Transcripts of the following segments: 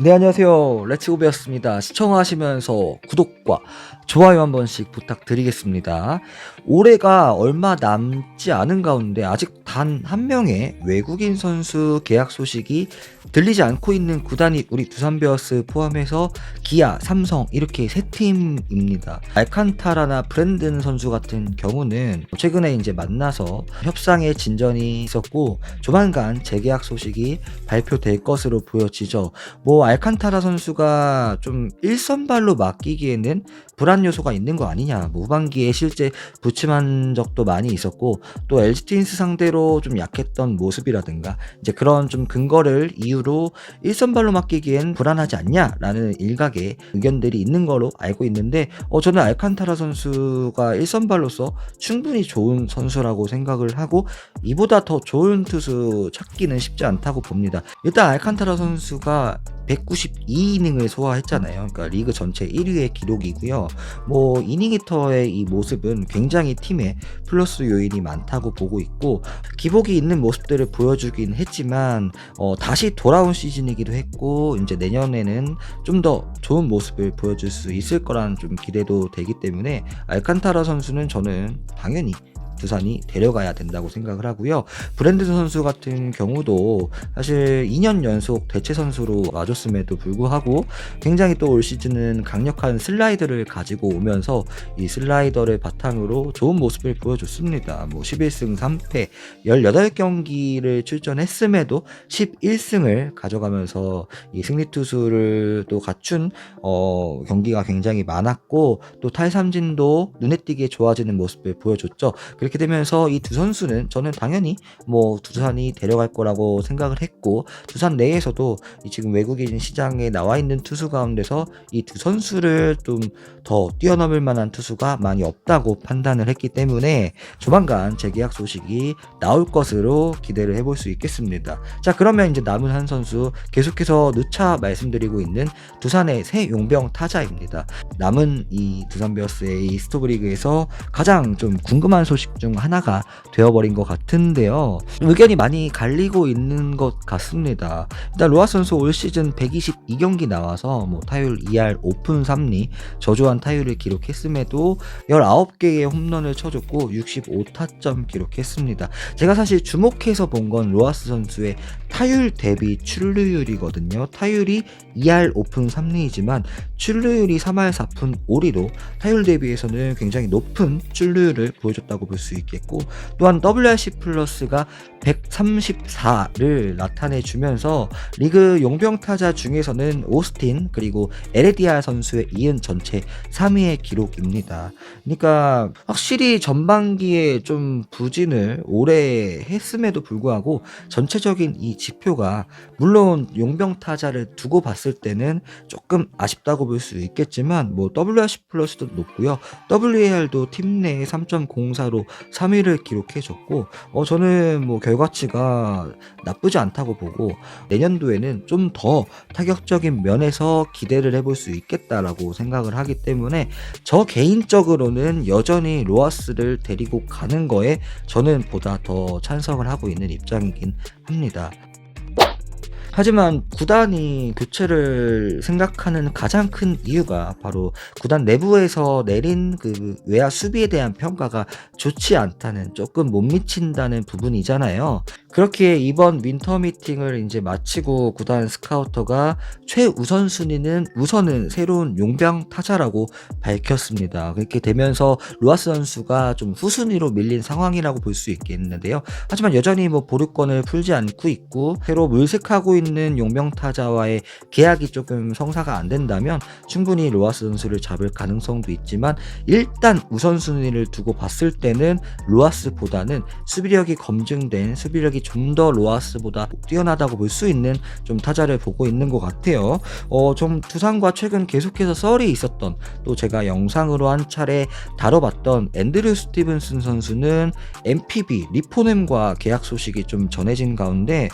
네, 안녕하세요. 레츠고베였습니다. 시청하시면서 구독과 좋아요 한 번씩 부탁드리겠습니다. 올해가 얼마 남지 않은 가운데 아직 단 한 명의 외국인 선수 계약 소식이 들리지 않고 있는 구단이 우리 두산 베어스 포함해서 기아, 삼성 이렇게 세 팀입니다. 알칸타라나 브랜든 선수 같은 경우는 최근에 이제 만나서 협상의 진전이 있었고 조만간 재계약 소식이 발표될 것으로 보여지죠. 알칸타라 선수가 좀 일선발로 맡기기에는 불안 요소가 있는 거 아니냐. 후반기에 실제 부침한 적도 많이 있었고 또 LG 트윈스 상대로 좀 약했던 모습이라든가 이제 그런 좀 근거를 이유로 일선발로 맡기기엔 불안하지 않냐라는 일각의 의견들이 있는 거로 알고 있는데 저는 알칸타라 선수가 일선발로서 충분히 좋은 선수라고 생각을 하고 이보다 더 좋은 투수 찾기는 쉽지 않다고 봅니다. 일단 알칸타라 선수가 192이닝을 소화했잖아요. 그러니까 리그 전체 1위의 기록이고요. 이닝히터의 이 모습은 굉장히 팀에 플러스 요인이 많다고 보고 있고 기복이 있는 모습들을 보여주긴 했지만 다시 돌아온 시즌이기도 했고 이제 내년에는 좀 더 좋은 모습을 보여줄 수 있을 거라는 좀 기대도 되기 때문에 알칸타라 선수는 저는 당연히 두산이 데려가야 된다고 생각을 하고요. 브랜든 선수 같은 경우도 사실 2년 연속 대체 선수로 와줬음에도 불구하고 굉장히 또 올 시즌은 강력한 슬라이더를 가지고 오면서 이 슬라이더를 바탕으로 좋은 모습을 보여줬습니다. 11승 3패 18경기를 출전했음에도 11승을 가져가면서 이 승리 투수를 또 갖춘 경기가 굉장히 많았고 또 탈삼진도 눈에 띄게 좋아지는 모습을 보여줬죠. 그렇게 되면서 이 두 선수는 저는 당연히 두산이 데려갈 거라고 생각을 했고 두산 내에서도 이 지금 외국인 시장에 나와 있는 투수 가운데서 이 두 선수를 좀 더 뛰어넘을 만한 투수가 많이 없다고 판단을 했기 때문에 조만간 재계약 소식이 나올 것으로 기대를 해볼 수 있겠습니다. 자, 그러면 이제 남은 한 선수 계속해서 누차 말씀드리고 있는 두산의 새 용병 타자입니다. 남은 이 두산 베어스의 이 스토브리그에서 가장 좀 궁금한 소식 중 하나가 되어버린 것 같은데요. 의견이 많이 갈리고 있는 것 같습니다. 일단 로하스 선수 올 시즌 122경기 나와서 타율 2할 5푼 3리 저조한 타율을 기록했음에도 19개의 홈런을 쳐줬고 65타점 기록했습니다. 제가 사실 주목해서 본 건 로하스 선수의 타율 대비 출루율이거든요. 타율이 2할 5푼 3리이지만 출루율이 3할 4푼 5리로 타율 대비해서는 굉장히 높은 출루율을 보여줬다고 볼 수 있겠고 또한 WRC 플러스가 134를 나타내주면서 리그 용병 타자 중에서는 오스틴 그리고 에레디아 선수에 이은 전체 3위의 기록입니다. 그러니까 확실히 전반기에 좀 부진을 오래 했음에도 불구하고 전체적인 이 지표가 물론 용병 타자를 두고 봤을 때는 조금 아쉽다고 볼 수 있겠지만 WRC 플러스도 높고요. WAR도 팀 내에 3.04로 3위를 기록해줬고 저는 결과치가 나쁘지 않다고 보고 내년도에는 좀 더 타격적인 면에서 기대를 해볼 수 있겠다라고 생각을 하기 때문에 저 개인적으로는 여전히 로하스를 데리고 가는 거에 저는 보다 더 찬성을 하고 있는 입장이긴 합니다. 하지만 구단이 교체를 생각하는 가장 큰 이유가 바로 구단 내부에서 내린 그 외야 수비에 대한 평가가 좋지 않다는 조금 못 미친다는 부분이잖아요. 그렇기에 이번 윈터 미팅을 이제 마치고 구단 스카우터가 최우선 순위는 우선은 새로운 용병 타자라고 밝혔습니다. 그렇게 되면서 로하스 선수가 좀 후순위로 밀린 상황이라고 볼 수 있겠는데요. 하지만 여전히 보류권을 풀지 않고 있고 새로 물색하고 있는 용병 타자와의 계약이 조금 성사가 안 된다면 충분히 로하스 선수를 잡을 가능성도 있지만 일단 우선순위를 두고 봤을 때는 로하스보다는 수비력이 검증된 수비력이 좀 더 로하스보다 뛰어나다고 볼 수 있는 좀 타자를 보고 있는 것 같아요. 좀 두산과 최근 계속해서 썰이 있었던 또 제가 영상으로 한 차례 다뤄봤던 앤드류 스티븐슨 선수는 MPB 리포넴과 계약 소식이 좀 전해진 가운데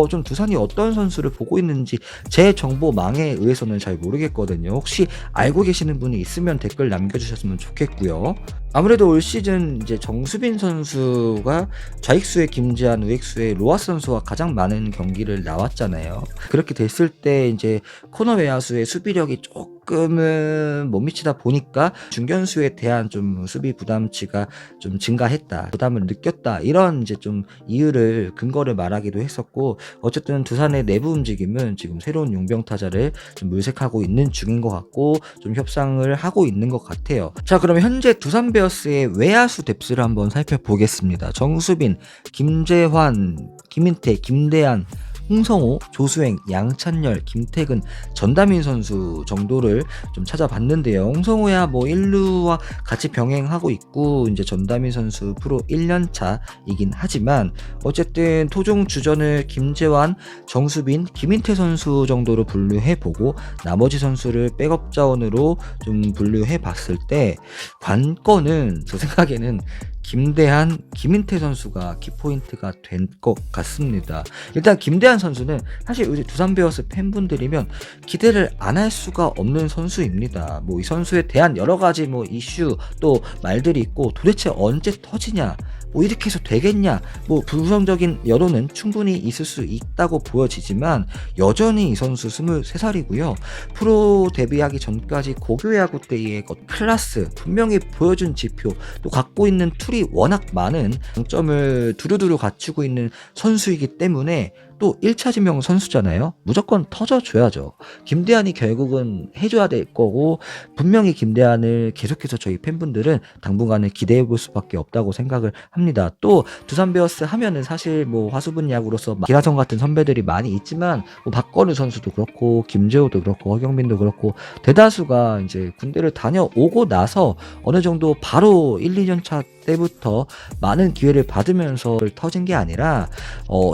좀 두산이 어떤 선수를 보고 있는지 제 정보망에 의해서는 잘 모르겠거든요. 혹시 알고 계시는 분이 있으면 댓글 남겨주셨으면 좋겠고요. 아무래도 올 시즌 이제 정수빈 선수가 좌익수에 김지한, 우익수에 외야수에 로하스 선수와 가장 많은 경기를 나왔잖아요. 그렇게 됐을 때 이제 코너 외야수의 수비력이 조금은 못 미치다 보니까 중견수에 대한 좀 수비 부담치가 좀 증가했다, 부담을 느꼈다, 이런 이제 좀 이유를 근거를 말하기도 했었고, 어쨌든 두산의 내부 움직임은 지금 새로운 용병 타자를 좀 물색하고 있는 중인 것 같고 좀 협상을 하고 있는 것 같아요. 자, 그러면 현재 두산 베어스의 외야수 뎁스를 한번 살펴보겠습니다. 정수빈, 김재환, 김인태, 김대한, 홍성호, 조수행, 양찬열, 김태근, 전다민 선수 정도를 좀 찾아봤는데요. 홍성호야 뭐 1루와 같이 병행하고 있고 이제 전다민 선수 프로 1년 차이긴 하지만 어쨌든 토종 주전을 김재환, 정수빈, 김인태 선수 정도로 분류해보고 나머지 선수를 백업 자원으로 좀 분류해봤을 때 관건은 제 생각에는 김대한, 김인태 선수가 키포인트가 된 것 같습니다. 일단 김대한 선수는 사실 우리 두산 베어스 팬분들이면 기대를 안 할 수가 없는 선수입니다. 뭐 이 선수에 대한 여러 가지 뭐 이슈 또 말들이 있고 도대체 언제 터지냐, 뭐 이렇게 해서 되겠냐, 뭐 부정적인 여론은 충분히 있을 수 있다고 보여지지만 여전히 이 선수 23살이고요. 프로 데뷔하기 전까지 고교야구 때의 클래스, 분명히 보여준 지표, 또 갖고 있는 툴이 워낙 많은 장점을 두루두루 갖추고 있는 선수이기 때문에 또 1차 지명 선수잖아요. 무조건 터져줘야죠. 김대한이 결국은 해줘야 될 거고 분명히 김대한을 계속해서 저희 팬분들은 당분간은 기대해볼 수밖에 없다고 생각을 합니다. 또 두산 베어스 하면은 사실 뭐 화수분 야구로서 기라성 같은 선배들이 많이 있지만 뭐 박건우 선수도 그렇고 김재호도 그렇고 허경민도 그렇고 대다수가 이제 군대를 다녀오고 나서 어느 정도 바로 1, 2년 차 때부터 많은 기회를 받으면서 터진 게 아니라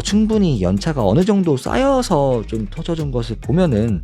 충분히 연차가 어느 정도 쌓여서 좀 터져준 것을 보면은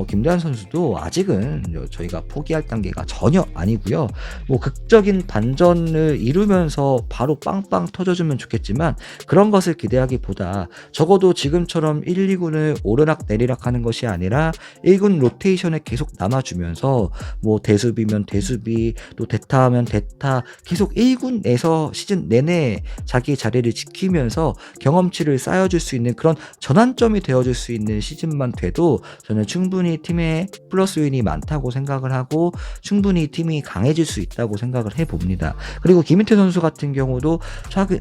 김대한 선수도 아직은 저희가 포기할 단계가 전혀 아니고요. 뭐 극적인 반전을 이루면서 바로 빵빵 터져주면 좋겠지만 그런 것을 기대하기보다 적어도 지금처럼 1, 2군을 오르락 내리락 하는 것이 아니라 1군 로테이션에 계속 남아주면서 뭐 대수비면 대수비, 또 대타하면 대타, 계속 1군 에서 시즌 내내 자기 자리를 지키면서 경험치를 쌓여줄 수 있는 그런 전환점이 되어줄 수 있는 시즌만 돼도 저는 충분히 팀에 플러스 윈이 많다고 생각을 하고 충분히 팀이 강해질 수 있다고 생각을 해봅니다. 그리고 김인태 선수 같은 경우도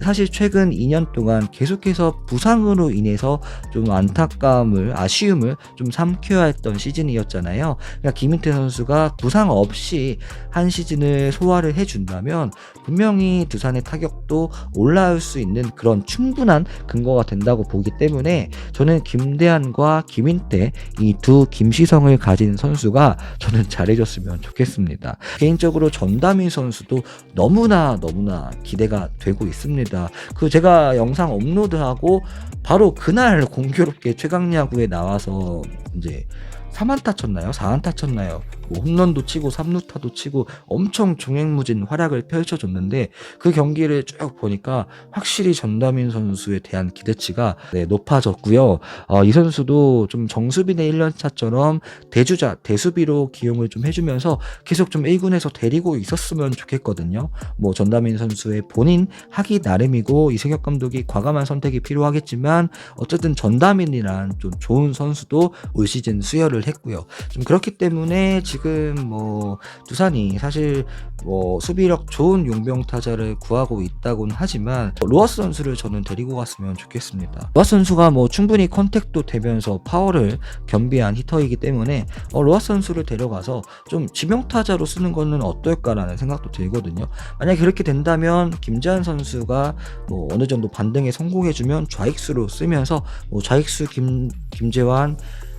사실 최근 2년 동안 계속해서 부상으로 인해서 좀 안타까움을, 아쉬움을 좀 삼켜야 했던 시즌이었잖아요. 그러니까 김인태 선수가 부상 없이 한 시즌을 소화를 해준다면 분명히 두산의 타격도 올라올 수 있는 그런 충분한 근거가 된다고 보기 때문에 저는 김대한과 김인태, 이 두 김시성을 가진 선수가 저는 잘해줬으면 좋겠습니다. 개인적으로 전다민 선수도 너무나 기대가 되고 있습니다. 제가 영상 업로드하고 바로 그날 공교롭게 최강야구에 나와서 이제 3안타 쳤나요? 4안타 쳤나요? 뭐 홈런도 치고 3루타도 치고 엄청 종횡무진 활약을 펼쳐줬는데 그 경기를 쭉 보니까 확실히 전다민 선수에 대한 기대치가 높아졌고요. 이 선수도 좀 정수빈의 1년차처럼 대주자, 대수비로 기용을 좀 해주면서 계속 좀 1군에서 데리고 있었으면 좋겠거든요. 뭐 전다민 선수의 본인 하기 나름이고 이승엽 감독이 과감한 선택이 필요하겠지만 어쨌든 전다민이란 좀 좋은 선수도 올 시즌 수혈을 했고요. 좀 그렇기 때문에 지금 뭐 두산이 사실 뭐 수비력 좋은 용병 타자를 구하고 있다고는 하지만 로하스 선수를 저는 데리고 갔으면 좋겠습니다. 로하스 선수가 뭐 충분히 컨택도 되면서 파워를 겸비한 히터이기 때문에 로하스 선수를 데려가서 좀 지명 타자로 쓰는 거는 어떨까라는 생각도 들거든요. 만약에 그렇게 된다면 김재환 선수가 뭐 어느 정도 반등에 성공해주면 좌익수로 쓰면서 뭐 좌익수 김재환,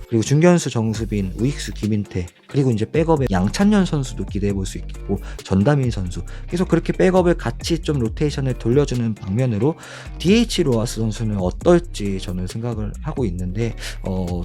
그리고 중견수 정수빈, 우익수 김인태, 그리고 이제 백업에 양찬열 선수도 기대해 볼 수 있겠고 전다민 선수, 계속 그렇게 백업을 같이 좀 로테이션을 돌려주는 방면으로 DH 로하스 선수는 어떨지 저는 생각을 하고 있는데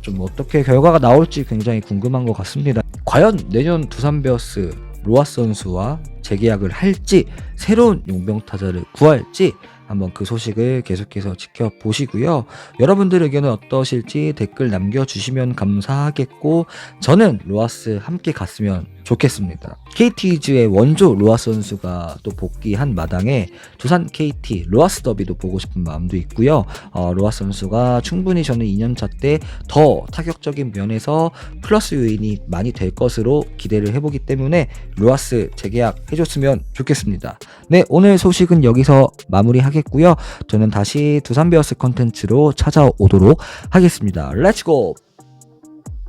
좀 어떻게 결과가 나올지 굉장히 궁금한 것 같습니다. 과연 내년 두산 베어스 로하스 선수와 재계약을 할지 새로운 용병 타자를 구할지 한번 그 소식을 계속해서 지켜보시고요. 여러분들 의견은 어떠실지 댓글 남겨주시면 감사하겠고, 저는 로하스 함께 갔으면 좋겠습니다. KT 위즈의 원조 로하스 선수가 또 복귀한 마당에 두산 KT 로하스 더비도 보고 싶은 마음도 있고요. 로하스 선수가 충분히 저는 2년차 때 더 타격적인 면에서 플러스 요인이 많이 될 것으로 기대를 해보기 때문에 로하스 재계약 해줬으면 좋겠습니다. 네, 오늘 소식은 여기서 마무리하겠고요. 저는 다시 두산 베어스 컨텐츠로 찾아오도록 하겠습니다. 렛츠고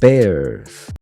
베어스.